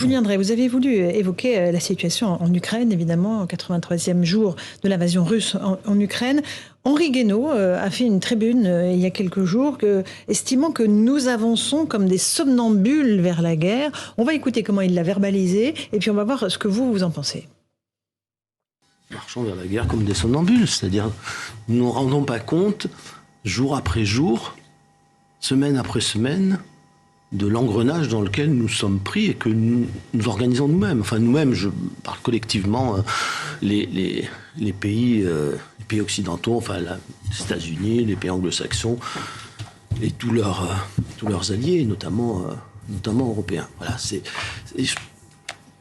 Julien Drey, vous avez voulu évoquer la situation en Ukraine, évidemment, au 83e jour de l'invasion russe en Ukraine. Henri Guénaud a fait une tribune il y a quelques jours estimant que nous avançons comme des somnambules vers la guerre. On va écouter comment il l'a verbalisé et puis on va voir ce que vous en pensez. Marchons vers la guerre comme des somnambules, c'est-à-dire nous ne nous rendons pas compte, jour après jour, semaine après semaine, de l'engrenage dans lequel nous sommes pris et que nous organisons nous-mêmes. Enfin, nous-mêmes, je parle collectivement, les pays occidentaux, enfin les États-Unis, les pays anglo-saxons et tous leurs alliés, notamment européens. Voilà, il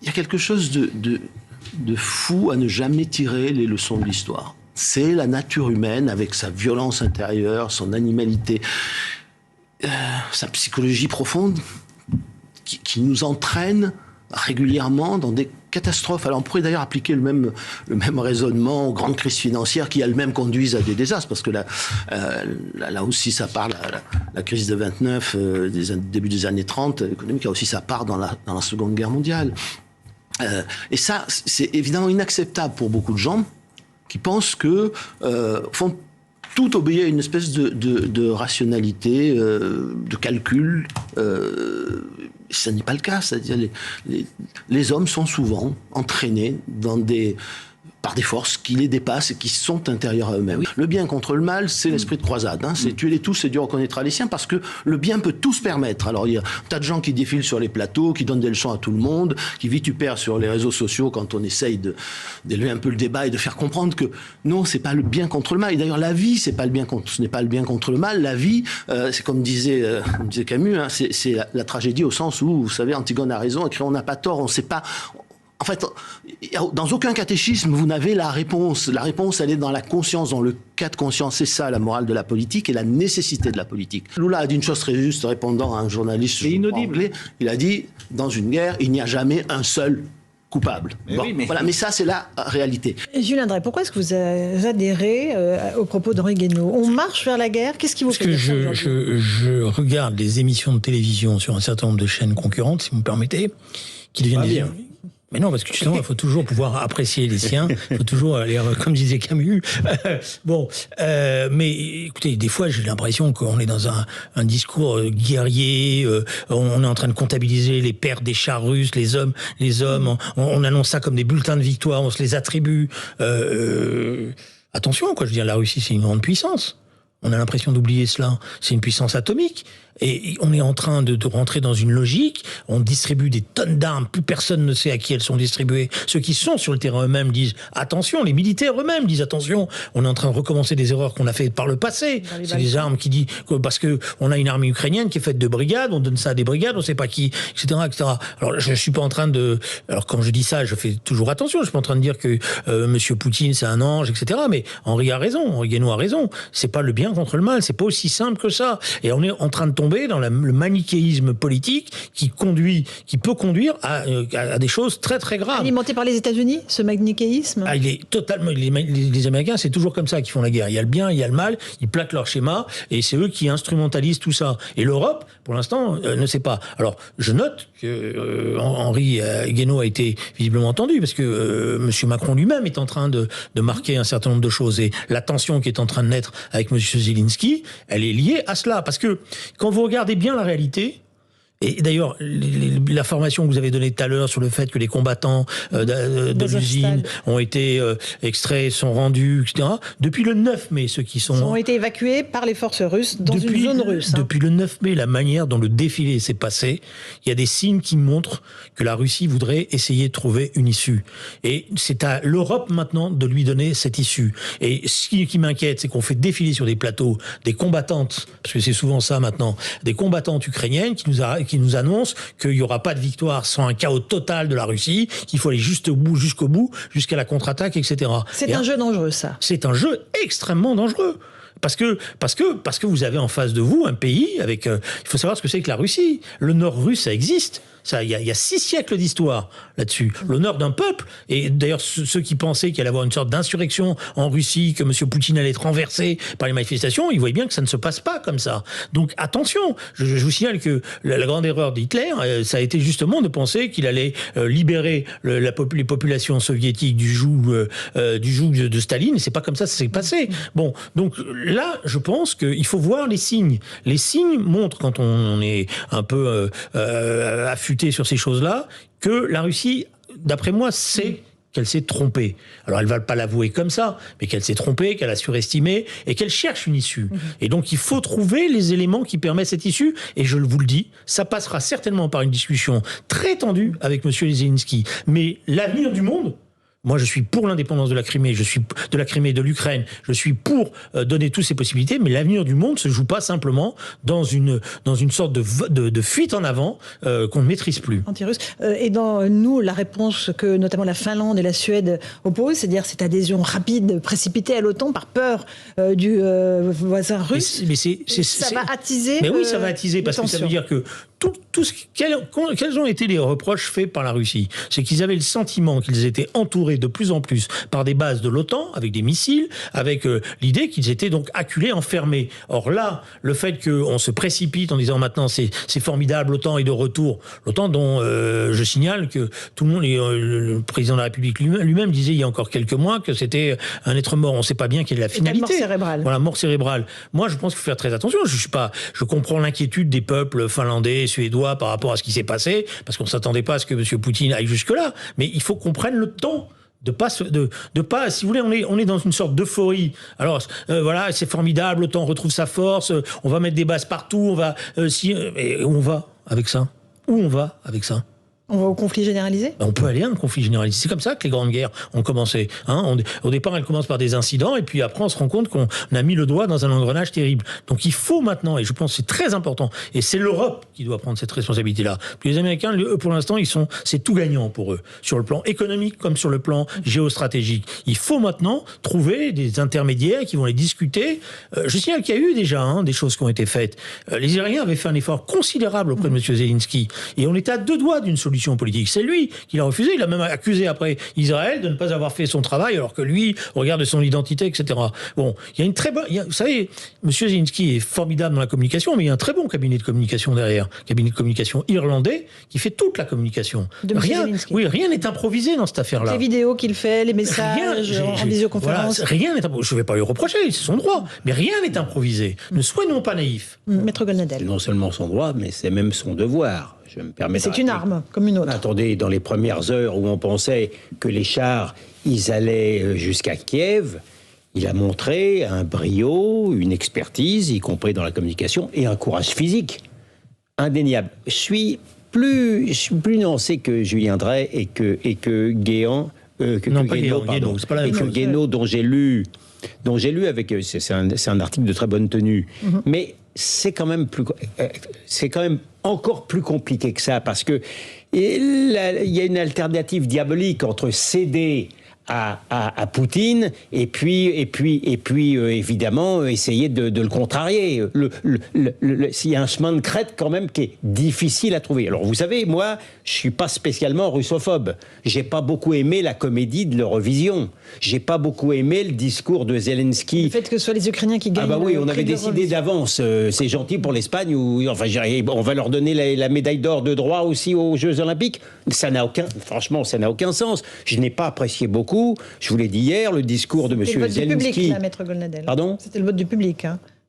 y a quelque chose de fou à ne jamais tirer les leçons de l'histoire. C'est la nature humaine avec sa violence intérieure, son animalité, sa psychologie profonde qui nous entraîne régulièrement dans des catastrophes. Alors on pourrait d'ailleurs appliquer le même raisonnement aux grandes crises financières qui elles-mêmes conduisent à des désastres, parce que là aussi ça part, la crise de 29, début des années 30, économique, a aussi sa part dans la Seconde Guerre mondiale. Et ça, c'est évidemment inacceptable pour beaucoup de gens qui pensent que font tout obéit à une espèce de rationalité, de calcul. Ce n'est pas le cas. C'est-à-dire les hommes sont souvent entraînés par des forces qui les dépassent et qui sont intérieures à eux-mêmes. Oui. Le bien contre le mal, c'est l'esprit de croisade. C'est tuez-les tous et Dieu reconnaîtra les siens, parce que le bien peut tout se permettre. Alors il y a un tas de gens qui défilent sur les plateaux, qui donnent des leçons à tout le monde, qui vitupèrent sur les réseaux sociaux quand on essaye d'élever un peu le débat et de faire comprendre que non, c'est pas le bien contre le mal. Et d'ailleurs la vie, ce n'est pas le bien contre le mal. La vie, c'est comme disait Camus, c'est la tragédie au sens où, vous savez, Antigone a raison, et Créon n'a pas tort. On ne sait pas. En fait, dans aucun catéchisme, vous n'avez la réponse. La réponse, elle est dans la conscience, dans le cas de conscience. C'est ça, la morale de la politique et la nécessité de la politique. Lula a dit une chose très juste, répondant à un journaliste anglais. Il a dit, dans une guerre, il n'y a jamais un seul coupable. Voilà, mais ça, c'est la réalité. Julien Drey, pourquoi est-ce que vous adhérez aux propos d'Henri Guénaud ? On marche vers la guerre ? Qu'est-ce qui vous fait dire ça aujourd'hui ? Je regarde les émissions de télévision sur un certain nombre de chaînes concurrentes, si vous me permettez, qui deviennent des... Mais non, parce que justement, il faut toujours pouvoir apprécier les siens. Il faut toujours aller, comme disait Camus. Mais écoutez, des fois, j'ai l'impression qu'on est dans un discours guerrier. On est en train de comptabiliser les pertes des chars russes, les hommes. On annonce ça comme des bulletins de victoire. On se les attribue. Attention, quoi. Je veux dire, la Russie, c'est une grande puissance. On a l'impression d'oublier cela. C'est une puissance atomique. Et on est en train de rentrer dans une logique. On distribue des tonnes d'armes. Plus personne ne sait à qui elles sont distribuées. Ceux qui sont sur le terrain eux-mêmes disent attention. Les militaires eux-mêmes disent attention. On est en train de recommencer des erreurs qu'on a fait par le passé. C'est des armes qui disent parce que on a une armée ukrainienne qui est faite de brigades. On donne ça à des brigades. On sait pas qui, etc., etc. Alors je suis pas en train de. Alors quand je dis ça, je fais toujours attention. Je suis pas en train de dire que Monsieur Poutine c'est un ange, etc. Mais Henri a raison. Henri Guénaud a raison. C'est pas le bien contre le mal. C'est pas aussi simple que ça. Et on est en train de tomber dans le manichéisme politique qui peut conduire à des choses très très graves. Alimenté par les États-Unis, ce manichéisme ? Il est totalement. Les Américains, c'est toujours comme ça qu'ils font la guerre. Il y a le bien, il y a le mal. Ils plaquent leur schéma et c'est eux qui instrumentalisent tout ça. Et l'Europe, pour l'instant, ne sait pas. Alors, je note que Henri Guénaud a été visiblement entendu parce que Monsieur Macron lui-même est en train de marquer un certain nombre de choses et la tension qui est en train de naître avec Monsieur Zelensky, elle est liée à cela parce que quand vous regardez bien la réalité, et d'ailleurs, l'information que vous avez donnée tout à l'heure sur le fait que les combattants de l'usine ont été extraits, sont rendus, etc. Depuis le 9 mai, ceux qui ont été évacués par les forces russes dans une zone russe. Depuis le 9 mai, la manière dont le défilé s'est passé, il y a des signes qui montrent que la Russie voudrait essayer de trouver une issue. Et c'est à l'Europe maintenant de lui donner cette issue. Et ce qui m'inquiète, c'est qu'on fait défiler sur des plateaux des combattantes, parce que c'est souvent ça maintenant, des combattantes ukrainiennes qui nous annonce qu'il n'y aura pas de victoire sans un chaos total de la Russie, qu'il faut aller jusqu'au bout, jusqu'à la contre-attaque, etc. C'est un jeu dangereux, ça. C'est un jeu extrêmement dangereux. Parce que vous avez en face de vous un pays avec... il faut savoir ce que c'est que la Russie. Le nord russe, ça existe. Ça, il y a 6 siècles d'histoire là-dessus. L'honneur d'un peuple. Et d'ailleurs, ceux qui pensaient qu'il allait y avoir une sorte d'insurrection en Russie, que M. Poutine allait être renversé par les manifestations, ils voyaient bien que ça ne se passe pas comme ça. Donc attention, je vous signale que la grande erreur d'Hitler, ça a été justement de penser qu'il allait libérer les populations soviétiques du joug de Staline. Et c'est pas comme ça s'est passé. Bon, donc là, je pense qu'il faut voir les signes. Les signes montrent, quand on est un peu affûté sur ces choses-là, que la Russie, d'après moi, sait qu'elle s'est trompée. Alors, elle ne va pas l'avouer comme ça, mais qu'elle s'est trompée, qu'elle a surestimé, et qu'elle cherche une issue. Et donc, il faut trouver les éléments qui permettent cette issue, et je vous le dis, ça passera certainement par une discussion très tendue avec M. Zelensky. Mais l'avenir du monde... Moi, je suis pour l'indépendance de la Crimée, je suis de la Crimée, de l'Ukraine, je suis pour donner toutes ces possibilités, mais l'avenir du monde se joue pas simplement dans une sorte de fuite en avant qu'on ne maîtrise plus. Anti-russe. Et dans nous, la réponse que notamment la Finlande et la Suède opposent, c'est-à-dire cette adhésion rapide, précipitée à l'OTAN par peur du voisin russe, mais ça va attiser. Mais oui, ça va attiser, parce que ça veut dire que quels ont été les reproches faits par la Russie? C'est qu'ils avaient le sentiment qu'ils étaient entourés de plus en plus par des bases de l'OTAN, avec des missiles, avec l'idée qu'ils étaient donc acculés, enfermés. Or là, le fait qu'on se précipite en disant maintenant c'est formidable, l'OTAN est de retour, l'OTAN dont je signale que tout le monde, le président de la République lui-même disait il y a encore quelques mois que c'était un être mort. On ne sait pas bien quelle est la finalité. Mort cérébrale. Voilà, mort cérébrale. Moi, je pense qu'il faut faire très attention. Je comprends l'inquiétude des peuples finlandais, suédois par rapport à ce qui s'est passé, parce qu'on ne s'attendait pas à ce que M. Poutine aille jusque-là. Mais il faut qu'on prenne le temps de pas, si vous voulez, on est dans une sorte d'euphorie. Alors, voilà, c'est formidable, l'OTAN retrouve sa force, on va mettre des bases partout, on va... et où on va avec ça? Où on va avec ça? On va au conflit généralisé ? On peut aller à un conflit généralisé. C'est comme ça que les grandes guerres ont commencé. Au départ, elles commencent par des incidents, et puis après, on se rend compte qu'on a mis le doigt dans un engrenage terrible. Donc il faut maintenant, et je pense que c'est très important, et c'est l'Europe qui doit prendre cette responsabilité-là. Puis les Américains, eux, pour l'instant, c'est tout gagnant pour eux, sur le plan économique comme sur le plan géostratégique. Il faut maintenant trouver des intermédiaires qui vont les discuter. Je signale qu'il y a eu déjà des choses qui ont été faites. Les Israéliens avaient fait un effort considérable auprès de M. Zelensky, et on était à 2 doigts d'une solution politique. C'est lui qui l'a refusé. Il a même accusé après Israël de ne pas avoir fait son travail, alors que lui, au regard de son identité, etc. Bon, il y a une très bonne... Vous savez, M. Zelensky est formidable dans la communication, mais il y a un très bon cabinet de communication derrière. Cabinet de communication irlandais qui fait toute la communication. Rien n'est improvisé dans cette affaire-là. Les vidéos qu'il fait, les messages en visioconférence. Voilà, rien n'est improvisé. Je ne vais pas lui reprocher, c'est son droit. Mais rien n'est improvisé. Ne soyons pas naïfs. Maître Golnadel. C'est non seulement son droit, mais c'est même son devoir. Je me permets. C'est une arme, comme une autre. Attendez, dans les premières heures où on pensait que les chars, ils allaient jusqu'à Kiev, il a montré un brio, une expertise, y compris dans la communication, et un courage physique indéniable. Je suis plus nuancé que Julien Drey et que Guéant, Guénaud, c'est pas la même chose. Guénaud, dont j'ai lu avec... C'est un article de très bonne tenue. Mm-hmm. Mais c'est quand même encore plus compliqué que ça, parce que il y a une alternative diabolique entre céder à Poutine et puis évidemment essayer de le contrarier. Il y a un chemin de crête quand même qui est difficile à trouver. Alors vous savez, moi, je suis pas spécialement russophobe. J'ai pas beaucoup aimé la comédie de l'Eurovision. J'ai pas beaucoup aimé le discours de Zelensky. Le fait que ce soit les Ukrainiens qui gagnent. Ah bah oui, on avait décidé d'avance. C'est gentil pour l'Espagne, on va leur donner la médaille d'or de droit aussi aux Jeux Olympiques. Franchement, ça n'a aucun sens. Je n'ai pas apprécié beaucoup. Je vous l'ai dit hier, le discours de M. Zelensky. C'était le vote du public, là, Maître Golnadel. Pardon ? C'était le vote du public,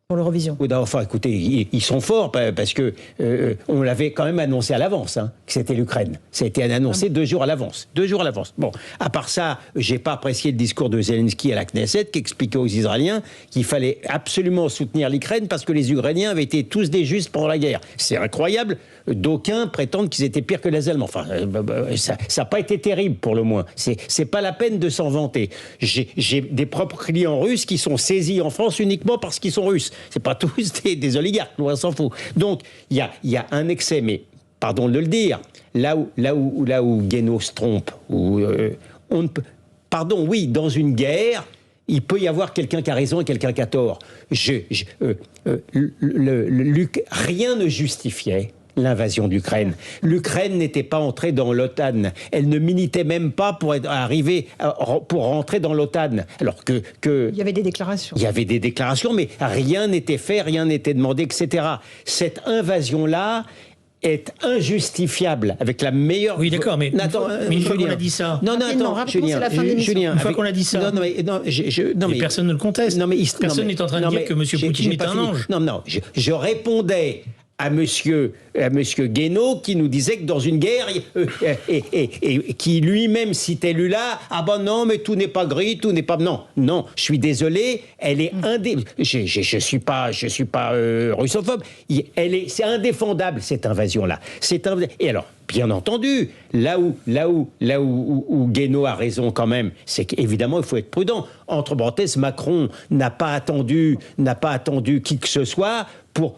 pour l'Eurovision. Oui, enfin, écoutez, ils sont forts parce que on l'avait quand même annoncé à l'avance, que c'était l'Ukraine. Ça a été annoncé 2 jours à l'avance. 2 jours à l'avance. Bon, à part ça, j'ai pas apprécié le discours de Zelensky à la Knesset qui expliquait aux Israéliens qu'il fallait absolument soutenir l'Ukraine parce que les Ukrainiens avaient été tous des justes pendant la guerre. C'est incroyable. D'aucuns prétendent qu'ils étaient pires que les Allemands. Enfin, ça n'a pas été terrible pour le moins. C'est pas la peine de s'en vanter. J'ai des propres clients russes qui sont saisis en France uniquement parce qu'ils sont russes. C'est pas tous des oligarques, loin s'en fout. Donc, il y a un excès, mais pardon de le dire, là où Guénaud se trompe, dans une guerre, il peut y avoir quelqu'un qui a raison et quelqu'un qui a tort. Rien ne justifiait l'invasion de l'Ukraine. L'Ukraine n'était pas entrée dans l'OTAN. Elle ne militait même pas pour rentrer dans l'OTAN. Alors que il y avait des déclarations. Il y avait des déclarations, mais rien n'était fait, rien n'était demandé, etc. Cette invasion-là est injustifiable avec la meilleure... Oui, d'accord, mais une fois qu'on a dit ça... Non, attends, Julien, une fois qu'on a dit ça... Mais personne ne le conteste. Personne n'est en train de dire que M. Poutine est un ange. Non, je répondais à monsieur Guénaud qui nous disait que dans une guerre et qui lui-même citait Lula, ah ben non, mais tout n'est pas gris, tout n'est pas... Non, je suis désolé, elle est je suis pas russophobe, c'est indéfendable cette invasion-là. Et alors, bien entendu, là où Guénaud a raison quand même, c'est qu'évidemment il faut être prudent. Entre parenthèses, Macron n'a pas attendu qui que ce soit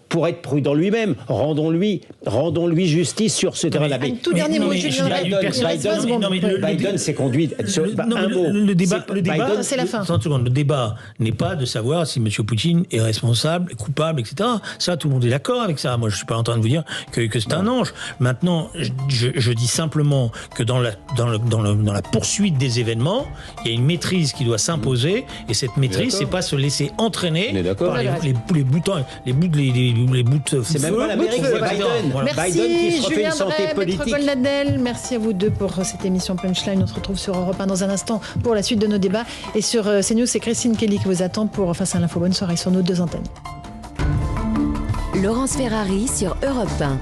pour être prudent lui-même. Rendons-lui justice sur ce terrain-là. Un tout dernier mot, Julien. Biden s'est conduit... Le débat, c'est la fin. 30 secondes. Le débat n'est pas de savoir si M. Poutine est responsable, coupable, etc. Ça, tout le monde est d'accord avec ça. Moi, je ne suis pas en train de vous dire que c'est un ange. Maintenant, je dis simplement que dans la poursuite des événements, il y a une maîtrise qui doit s'imposer, et cette maîtrise, c'est pas se laisser entraîner par les bouts de c'est même pas l'Amérique, c'est Biden. Merci, Biden qui se refait Julien une santé Drey, politique. Maître Goldnadel, merci à vous deux pour cette émission Punchline. On se retrouve sur Europe 1 dans un instant pour la suite de nos débats. Et sur CNews, c'est Christine Kelly qui vous attend pour Face à l'info. Bonne soirée sur nos deux antennes. Laurence Ferrari sur Europe 1.